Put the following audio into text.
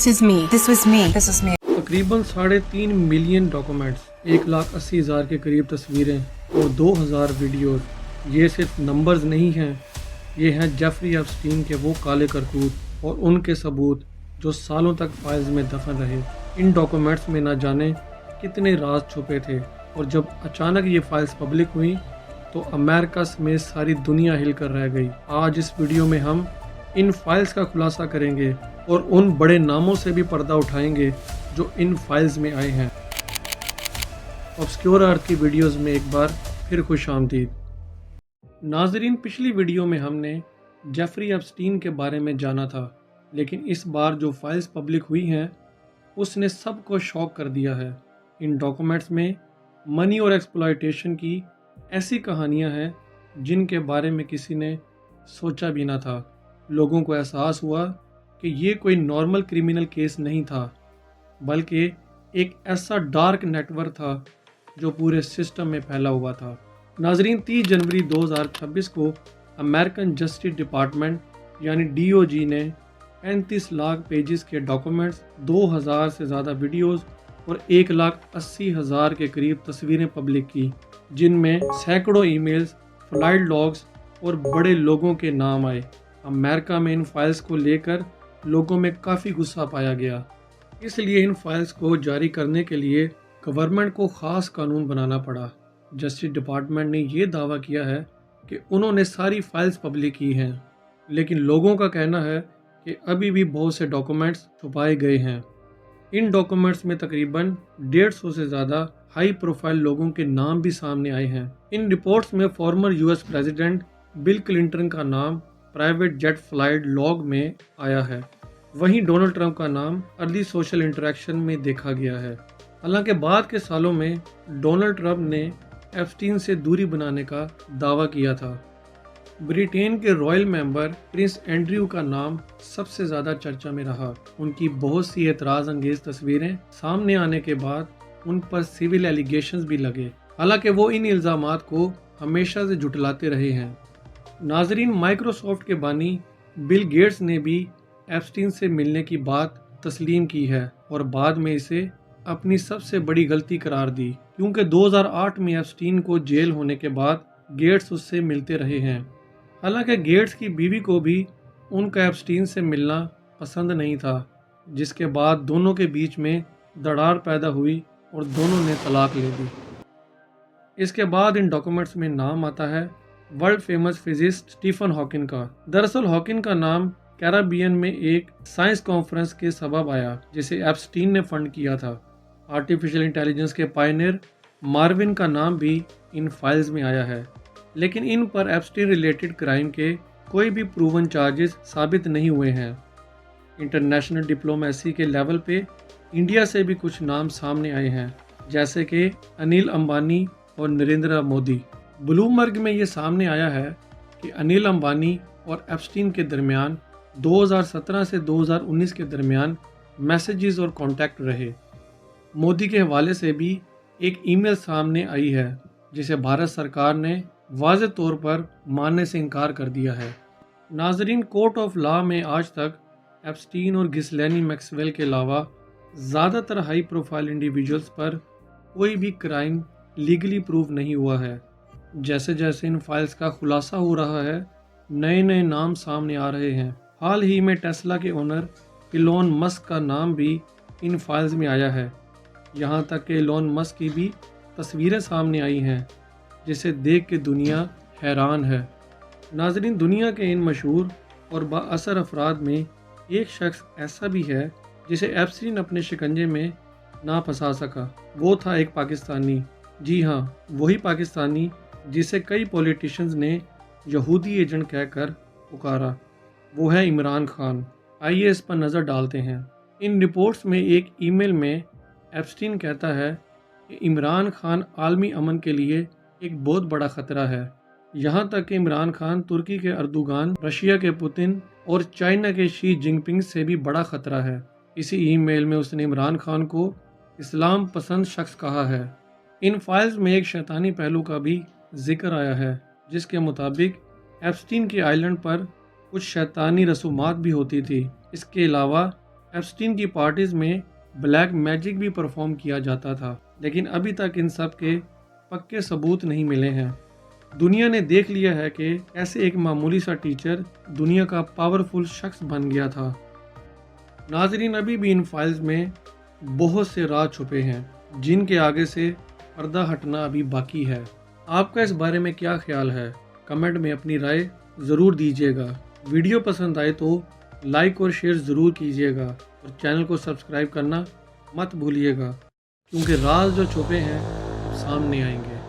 This is me. This was me. This was me. تقریباً 3.5 million documents, 1,80,000 کے قریب تصویریں اور 2,000 ویڈیوز، یہ صرف نمبرز نہیں ہیں، یہ ہیں جیفری ایپسٹین کے وہ کالے کرتوت اور ان کے ثبوت جو سالوں تک فائلز میں دفن رہے۔ ان ڈاکومنٹس میں نہ جانے کتنے راز چھپے تھے، اور جب اچانک یہ فائلز پبلک ہوئیں تو امریکہ سمیت ساری دنیا ہل کر رہ گئی۔ آج اس ویڈیو میں ہم ان فائلز کا خلاصہ کریں گے اور ان بڑے ناموں سے بھی پردہ اٹھائیں گے جو ان فائلز میں آئے ہیں۔ obscure ارتھ کی ویڈیوز میں ایک بار پھر خوش آمدید۔ ناظرین، پچھلی ویڈیو میں ہم نے جیفری ایپسٹین کے بارے میں جانا تھا، لیکن اس بار جو فائلز پبلک ہوئی ہیں اس نے سب کو شاک کر دیا ہے۔ ان ڈاکومنٹس میں منی اور ایکسپلائٹیشن کی ایسی کہانیاں ہیں جن کے بارے میں کسی نے سوچا بھی نہ تھا۔ لوگوں کو احساس ہوا کہ یہ کوئی نارمل کرمینل کیس نہیں تھا، بلکہ ایک ایسا ڈارک نیٹ ورک تھا جو پورے سسٹم میں پھیلا ہوا تھا۔ ناظرین، 30 جنوری 2026 کو امریکن جسٹس ڈپارٹمنٹ یعنی DOJ نے 35 لاکھ پیجز کے ڈاکومنٹس، 2,000 سے زیادہ ویڈیوز اور 1,80,000 کے قریب تصویریں پبلک کی، جن میں سینکڑوں ای میلز، فلائٹ لاگز اور بڑے لوگوں کے نام آئے۔ امریکہ میں ان فائلز کو لے کر لوگوں میں کافی غصہ پایا گیا، اس لیے ان فائلز کو جاری کرنے کے لیے گورنمنٹ کو خاص قانون بنانا پڑا۔ جسٹس ڈپارٹمنٹ نے یہ دعویٰ کیا ہے کہ انہوں نے ساری فائلز پبلک کی ہیں، لیکن لوگوں کا کہنا ہے کہ ابھی بھی بہت سے ڈاکومنٹس چھپائے گئے ہیں۔ ان ڈاکومنٹس میں تقریباً 150 سے زیادہ ہائی پروفائل لوگوں کے نام بھی سامنے آئے ہیں۔ ان رپورٹس میں former US president Bill Clinton کا نام پرائیویٹ جیٹ فلائٹ لاگ میں آیا ہے، وہیں ڈونلڈ ٹرمپ کا نام ارلی سوشل انٹریکشن میں دیکھا گیا ہے۔ حالانکہ بعد کے سالوں میں ڈونلڈ ٹرمپ نے ایپسٹین سے دوری بنانے کا دعویٰ کیا تھا۔ برٹین کے رائل ممبر پرنس اینڈریو کا نام سب سے زیادہ چرچا میں رہا۔ ان کی بہت سی اعتراض انگیز تصویریں سامنے آنے کے بعد ان پر سول ایلیگیشنز بھی لگے، حالانکہ وہ ان الزامات کو ہمیشہ سے جھٹلاتے رہے ہیں۔ ناظرین، مائکروسافٹ کے بانی بل گیٹس نے بھی ایپسٹین سے ملنے کی بات تسلیم کی ہے اور بعد میں اسے اپنی سب سے بڑی غلطی قرار دی، کیونکہ 2008 میں ایپسٹین کو جیل ہونے کے بعد گیٹس اس سے ملتے رہے ہیں۔ حالانکہ گیٹس کی بیوی کو بھی ان کا ایپسٹین سے ملنا پسند نہیں تھا، جس کے بعد دونوں کے بیچ میں دراڑ پیدا ہوئی اور دونوں نے طلاق لے دی۔ اس کے بعد ان ڈاکومنٹس میں نام آتا ہے world famous physicist Stephen Hawking کا۔ دراصل ہاکنگ کا نام کیریبین میں ایک سائنس کانفرنس کے سبب آیا جسے ایپسٹین نے فنڈ کیا تھا۔ آرٹیفیشل انٹیلیجنس کے پائنیئر ماروین کا نام بھی ان فائلز میں آیا ہے، لیکن ان پر ایپسٹین ریلیٹڈ کرائم کے کوئی بھی پروون چارجز ثابت نہیں ہوئے ہیں۔ انٹرنیشنل ڈپلومیسی کے لیول پہ انڈیا سے بھی کچھ نام سامنے آئے ہیں، جیسے کہ انیل امبانی اور نریندر مودی۔ بلومبرگ میں یہ سامنے آیا ہے کہ انیل امبانی اور ایپسٹین کے درمیان 2017 سے 2019 کے درمیان میسیجز اور کانٹیکٹ رہے۔ مودی کے حوالے سے بھی ایک ای میل سامنے آئی ہے جسے بھارت سرکار نے واضح طور پر ماننے سے انکار کر دیا ہے۔ ناظرین، کورٹ آف لا میں آج تک ایپسٹین اور گھسلینی میکسویل کے علاوہ زیادہ تر ہائی پروفائل انڈیویجولز پر کوئی بھی کرائم لیگلی پروو نہیں ہوا ہے۔ جیسے جیسے ان فائلز کا خلاصہ ہو رہا ہے، نئے نئے نام سامنے آ رہے ہیں۔ حال ہی میں ٹیسلا کے اونر ایلون مسک کا نام بھی ان فائلز میں آیا ہے، یہاں تک کہ ایلون مسک کی بھی تصویریں سامنے آئی ہیں جسے دیکھ کے دنیا حیران ہے۔ ناظرین، دنیا کے ان مشہور اور با اثر افراد میں ایک شخص ایسا بھی ہے جسے ایپسٹین اپنے شکنجے میں نہ پھنسا سکا۔ وہ تھا ایک پاکستانی، جی ہاں، وہی پاکستانی جسے کئی پولیٹیشنز نے یہودی ایجنٹ کہہ کر پکارا۔ وہ ہے عمران خان۔ آئیے اس پر نظر ڈالتے ہیں۔ ان رپورٹس میں ایک ای میل میں ایپسٹین کہتا ہے کہ عمران خان عالمی امن کے لیے ایک بہت بڑا خطرہ ہے، یہاں تک کہ عمران خان ترکی کے اردوغان، رشیا کے پوتن اور چائنا کے شی جن پنگ سے بھی بڑا خطرہ ہے۔ اسی ای میل میں اس نے عمران خان کو اسلام پسند شخص کہا ہے۔ ان فائلز میں ایک شیطانی پہلو کا بھی ذکر آیا ہے، جس کے مطابق ایپسٹین کے آئی لینڈ پر کچھ شیطانی رسومات بھی ہوتی تھی۔ اس کے علاوہ ایپسٹین کی پارٹیز میں بلیک میجک بھی پرفارم کیا جاتا تھا، لیکن ابھی تک ان سب کے پکے ثبوت نہیں ملے ہیں۔ دنیا نے دیکھ لیا ہے کہ کیسے ایک معمولی سا ٹیچر دنیا کا پاورفل شخص بن گیا تھا۔ ناظرین، ابھی بھی ان فائلز میں بہت سے راز چھپے ہیں جن کے آگے سے پردہ ہٹنا ابھی باقی ہے۔ آپ کا اس بارے میں کیا خیال ہے؟ کمنٹ میں اپنی رائے ضرور دیجیے گا۔ ویڈیو پسند آئے تو لائک اور شیئر ضرور کیجیے گا اور چینل کو سبسکرائب کرنا مت بھولیے گا، کیونکہ راز جو چھپے ہیں سامنے آئیں گے۔